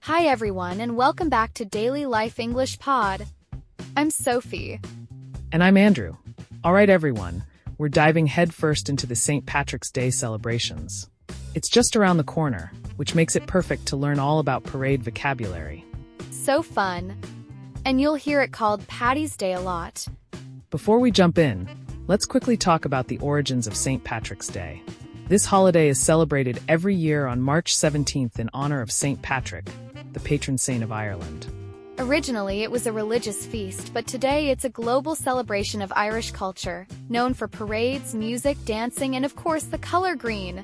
Hi everyone and welcome back to Daily Life English Pod. I'm Sophie. And I'm Andrew. All right, everyone, we're diving headfirst into the St. Patrick's Day celebrations. It's just around the corner, which makes it perfect to learn all about parade vocabulary. So fun. And you'll hear it called Paddy's Day a lot. Before we jump in, let's quickly talk about the origins of St. Patrick's Day. This holiday is celebrated every year on March 17th in honor of St. Patrick, the patron saint of Ireland. Originally, it was a religious feast, but today it's a global celebration of Irish culture, known for parades, music, dancing, and of course the color green.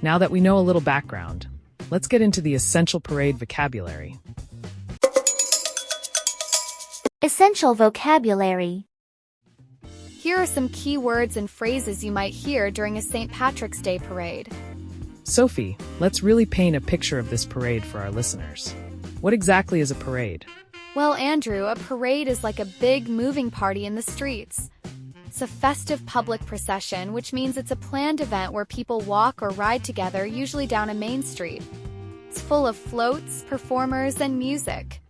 Now that we know a little background, let's get into the essential parade vocabulary. Essential vocabulary. Here are some key words and phrases you might hear during a St. Patrick's Day parade. Sophie, let's really paint a picture of this parade for our listeners. What exactly is a parade? Well, Andrew, a parade is like a big moving party in the streets. It's a festive public procession, which means it's a planned event where people walk or ride together, usually down a main street. It's full of floats, performers, and music.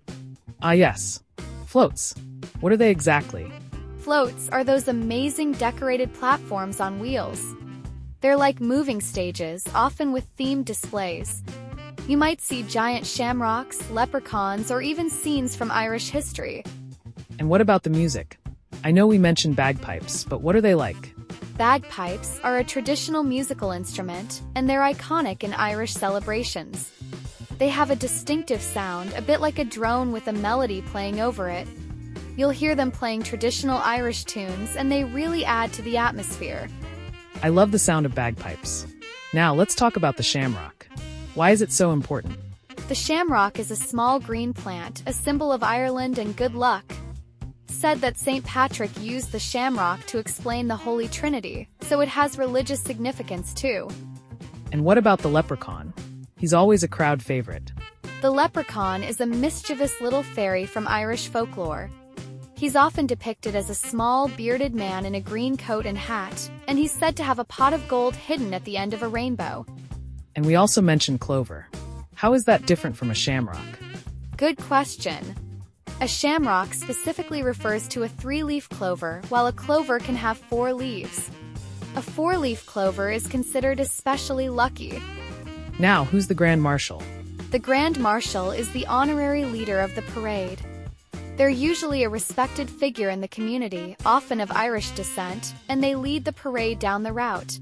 Ah yes, floats. What are they exactly? Floats are those amazing decorated platforms on wheels. They're like moving stages, often with themed displays. You might see giant shamrocks, leprechauns, or even scenes from Irish history. And what about the music? I know we mentioned bagpipes, but what are they like? Bagpipes are a traditional musical instrument, and they're iconic in Irish celebrations. They have a distinctive sound, a bit like a drone with a melody playing over it. You'll hear them playing traditional Irish tunes, and they really add to the atmosphere. I love the sound of bagpipes. Now let's talk about the shamrock. Why is it so important? The shamrock is a small green plant, a symbol of Ireland and good luck. It's said that St. Patrick used the shamrock to explain the Holy Trinity, so it has religious significance too. And what about the leprechaun? He's always a crowd favorite. The leprechaun is a mischievous little fairy from Irish folklore. He's often depicted as a small, bearded man in a green coat and hat, and he's said to have a pot of gold hidden at the end of a rainbow. And we also mentioned clover. How is that different from a shamrock? Good question. A shamrock specifically refers to a three-leaf clover, while a clover can have 4 leaves. A 4-leaf clover is considered especially lucky. Now, who's the Grand Marshal? The Grand Marshal is the honorary leader of the parade. They're usually a respected figure in the community, often of Irish descent, and they lead the parade down the route.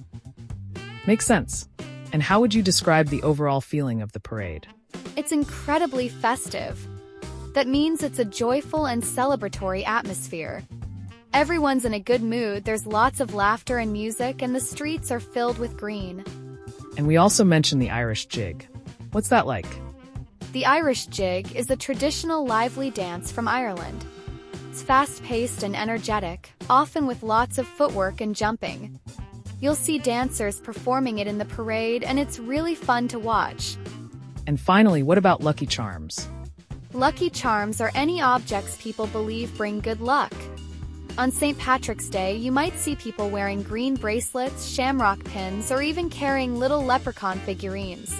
Makes sense. And how would you describe the overall feeling of the parade? It's incredibly festive. That means it's a joyful and celebratory atmosphere. Everyone's in a good mood, there's lots of laughter and music, and the streets are filled with green. And we also mentioned the Irish jig. What's that like? The Irish jig is a traditional lively dance from Ireland. It's fast-paced and energetic, often with lots of footwork and jumping. You'll see dancers performing it in the parade, and it's really fun to watch. And finally, what about Lucky Charms? Lucky charms are any objects people believe bring good luck. On St. Patrick's Day, you might see people wearing green bracelets, shamrock pins, or even carrying little leprechaun figurines.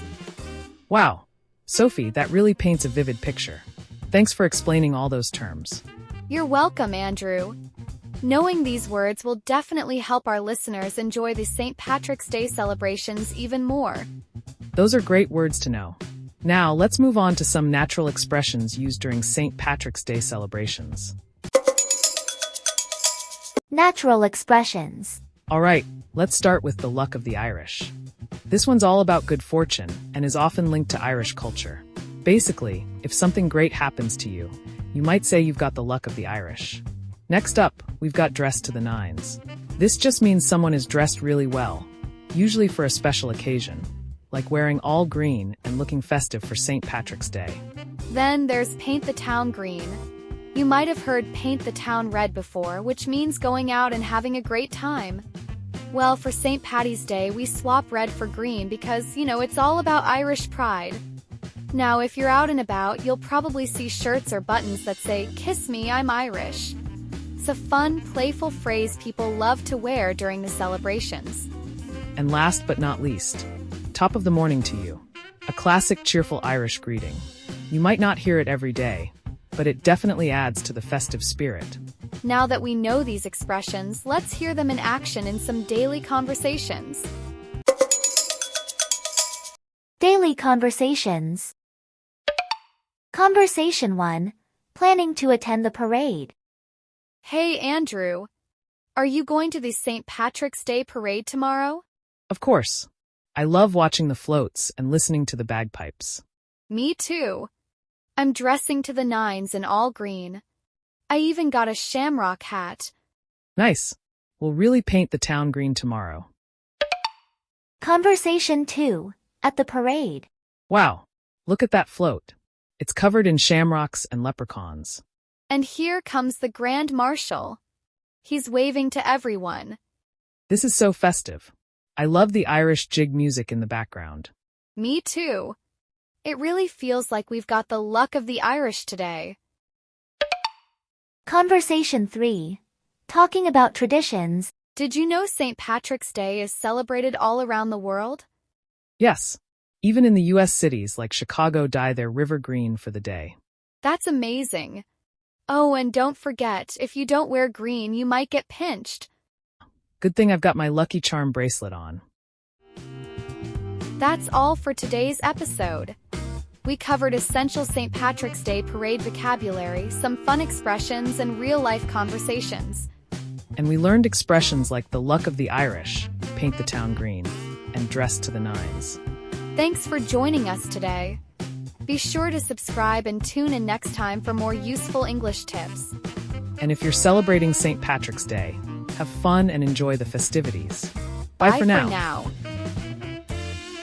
Wow! Sophie, that really paints a vivid picture. Thanks for explaining all those terms. You're welcome, Andrew. Knowing these words will definitely help our listeners enjoy the St. Patrick's Day celebrations even more. Those are great words to know. Now, let's move on to some natural expressions used during St. Patrick's Day celebrations. Natural expressions. All right, let's start with the luck of the Irish. This one's all about good fortune and is often linked to Irish culture. Basically, if something great happens to you, you might say you've got the luck of the Irish. Next up, we've got dressed to the nines. This just means someone is dressed really well, usually for a special occasion, like wearing all green and looking festive for St. Patrick's Day. Then there's paint the town green. You might have heard paint the town red before, which means going out and having a great time. Well, for St. Paddy's Day, we swap red for green because, it's all about Irish pride. Now, if you're out and about, you'll probably see shirts or buttons that say, "Kiss me, I'm Irish." It's a fun, playful phrase people love to wear during the celebrations. And last but not least, top of the morning to you. A classic cheerful Irish greeting. You might not hear it every day, but it definitely adds to the festive spirit. Now that we know these expressions, let's hear them in action in some daily conversations. Daily conversations. Conversation 1. Planning to attend the parade. Hey, Andrew. Are you going to the St. Patrick's Day parade tomorrow? Of course. I love watching the floats and listening to the bagpipes. Me too. I'm dressing to the nines in all green. I even got a shamrock hat. Nice. We'll really paint the town green tomorrow. Conversation 2. At the parade. Wow, look at that float. It's covered in shamrocks and leprechauns. And here comes the Grand Marshal. He's waving to everyone. This is so festive. I love the Irish jig music in the background. Me too. It really feels like we've got the luck of the Irish today. Conversation 3. Talking about traditions. Did you know St. Patrick's Day is celebrated all around the world? Yes, even in the U.S. cities like Chicago dye their river green for the day. That's amazing. Oh, and don't forget, if you don't wear green, you might get pinched. Good thing I've got my Lucky Charm bracelet on. That's all for today's episode. We covered essential St. Patrick's Day parade vocabulary, some fun expressions, and real-life conversations. And we learned expressions like the luck of the Irish, paint the town green, and dress to the nines. Thanks for joining us today. Be sure to subscribe and tune in next time for more useful English tips. And if you're celebrating St. Patrick's Day, have fun and enjoy the festivities. Bye for now.